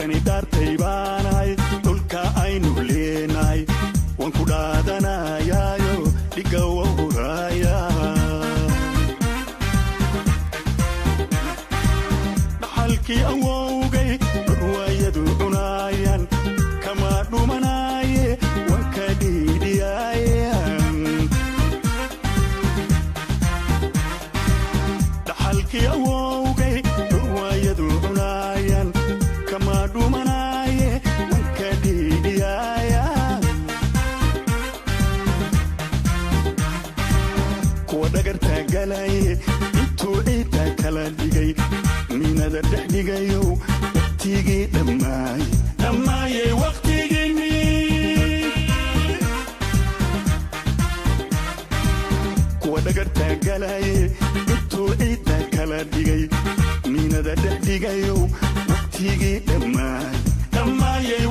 wadani dartay baanahay dhulka aynu leenahay waan ku dhaadanayaayo dhiga wawraaya dhaxalkii awowgay ruwaayadu cunayaan kama dhumanaaye waan ka dhiidhiyaayan dhaxalkii awowgay ruwaayadu cunayaan kama dhumanaaye waan ka dhiidhiyaayan kuwa dhagarta galaye intuu ciidda kala dhigay minada dhex dhigayow waqtigii dhammaayey waqtigiinii kuwa dhagarta galaye intuu ciidda kala dhigay minada dhex dhigayow waqtigii dhammaayey